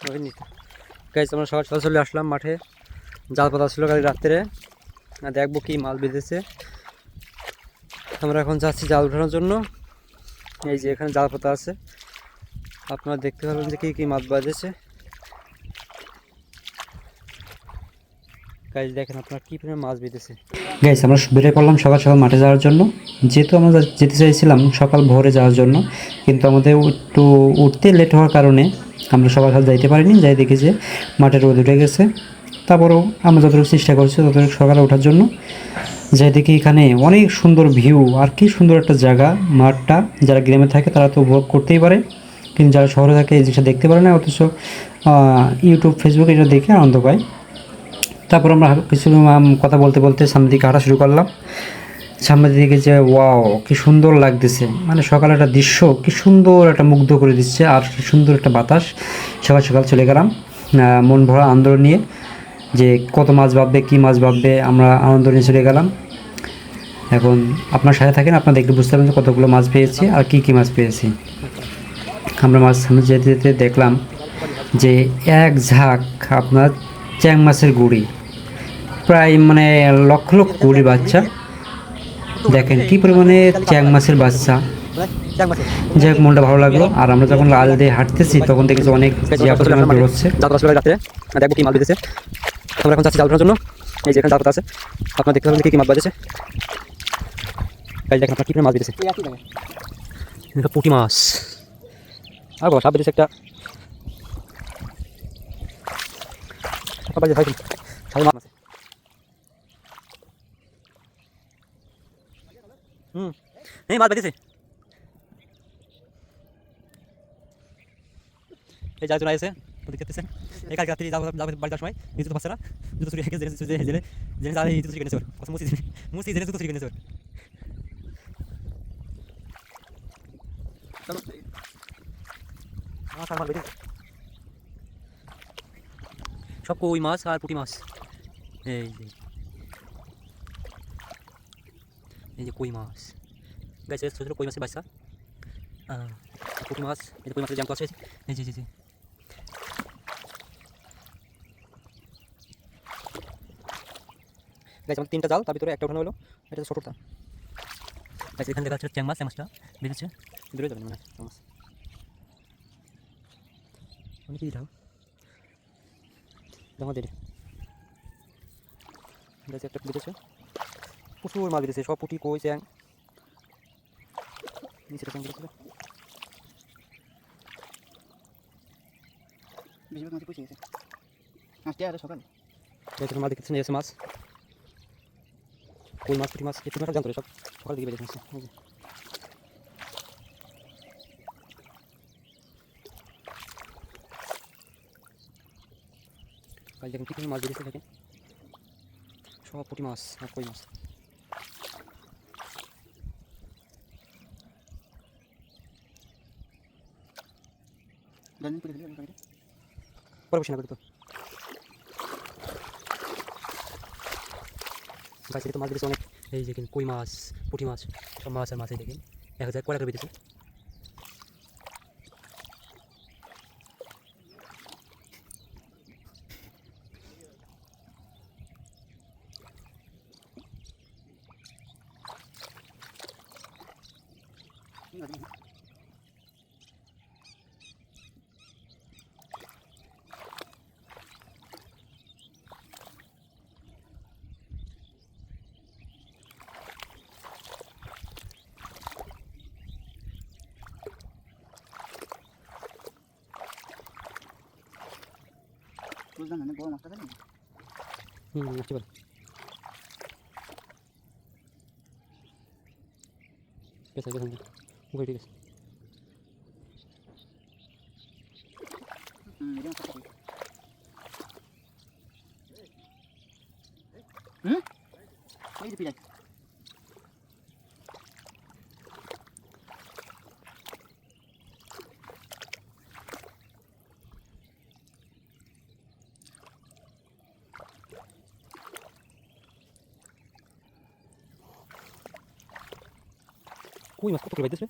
Guys আমরা সকাল সকাল চলে আসলাম মাঠে। জাল পাতা ছিল কাল রাত্রে, দেখবো কি মাছ বেঁধেছে। আমরা এখন যাচ্ছি জাল উঠানোর জন্য। এই যে এখানে জাল পাতা আছে, আপনারা দেখতে পারবেন যে কী কী মাছ বেঁধেছে। গাইস দেখেন আপনারা কী পরিমাণ মাছ বেঁধেছে। গাইস আমরা বেরিয়ে পড়লাম সকাল সকাল মাঠে যাওয়ার জন্য, যেহেতু আমরা যেতে চাইছিলাম সকাল ভোরে যাওয়ার জন্য, কিন্তু আমাদের একটু উঠতে লেট হওয়ার কারণে আমরা সকাল সকাল যাইতে পারিনি। যাই দেখি যে মাঠে রোদ উঠে গেছে। তারপরেও আমরা যতটুকু চেষ্টা করছি ততটুকু সকালে ওঠার জন্য। যাই দেখি এখানে অনেক সুন্দর ভিউ, আর কি সুন্দর একটা জায়গা মাঠটা। যারা গ্রামে থাকে তারা তো উপভোগ করতেই পারে, কিন্তু যারা শহরে থাকে এই জিনিসটা দেখতে পারে না, অথচ ইউটিউব ফেসবুক এটা দেখে আনন্দ পায়। তারপর আমরা কিছু কথা বলতে বলতে সামনের দিকে হাঁটা শুরু করলাম। সামনের দিকে যে ওয়াও কি সুন্দর লাগতেছে, মানে সকালে একটা দৃশ্য কি সুন্দর একটা মুগ্ধ করে দিচ্ছে, আর কি সুন্দর একটা বাতাস। সকাল সকাল চলে গেলাম মন ভরা আনন্দ নিয়ে, যে কত মাছ ভাববে কী মাছ ভাববে, আমরা আনন্দ নিয়ে চলে গেলাম। এখন আপনার সাথে থাকেন, আপনারা দেখলে বুঝতে পারবেন কতগুলো মাছ পেয়েছি আর কী কী মাছ পেয়েছি। আমরা মাছ সামনে যেতে যেতে দেখলাম যে এক ঝাঁক আপনার চ্যাং মাছের গুঁড়ি, প্রায় মানে লক্ষ লক্ষ গুঁড়ি বাচ্চা। দেখেন কী পরিমাণে চ্যাং মাছের বাচ্চা, যাই হোক মনটা ভালো লাগলো। আর আমরা যখন লাল দিয়ে হাঁটতেছি তখন দেখেছি অনেক বের হচ্ছে। দেখবো কি মাছ বেঁধেছে। আমরা এখন যাচ্ছি জাল ধরার জন্য। এই যে এখানে জাল পাতা আছে, আপনারা দেখতে পাবেন কী কী মাছ বেঁধেছে। দেখেন আপনার কী পরিমাণ মাছ বেঁধেছে। এটা পুঁটি মাছ, আর বাবা সাপ বেঁধেছে একটা। মাছ আছে। এই মাছ বেঁধেছে। এই যার জন্য আছে দেখতেছেন, এই কালকে রাত্রি বাড়ি যাওয়ার সময় জুতো পাচ্ছে না, জুতো চুরি জেনে জেনে জেনে তাহলে জুতো চুরি কিনেছে ওর মুসি জেনে জুতো চুরি কিনেছে ওর। সব কই মাছ আর পুঁটি মাছ। এই যে কই মাছ গাছ, ছোটো ছোটো কই মাছের বাচ্চা। পুঁটি মাছ, এই যে কই মাছের জ্যান্ত আছে। এই যে জি গাছ আমার 3টা জাল, তার ভিতরে একটা ওঠানো হলো, এটা ছোটোটা। গাছ এখানে দেখা যাচ্ছে চ্যাং মাছটা বেঁধেছে, দূরে যাবেন মানে মাছ অনেক কিছু ঢাল জমা দিয়ে গাছ একটা বেঁধেছে। প্রচুর মাছ বেঁধেছে, সব পুঁটি কই চ্যাং নিচেটা চ্যাং বেঁধেছিল। বেশিরভাগ মাছ পুষে গেছে আজকে আর সকাল। মাছ দেখতেছেন এসে মাছ, কই মাছ পুঁটি মাছ একটু মাছ জানতো সব সকাল দিকে বেঁধেছে। কাজ দেখেন কী পরিমাণ মাছ বেরিয়েছে, দেখেন সব পুঁটি মাছ আর কই মাছ। পরে বসে না করি তো গাছ থেকে তো মাছ বেরিয়েছে অনেক। এই দেখেন কই মাছ পুঁটি মাছ সব মাছ আর মাছ, এই দেখেন 1000 কয়টা করে বেরিয়েছে। আসতে পারে ঠিক আছে, ঠিক আছে। কই মাছ কত করে বাইতেছে।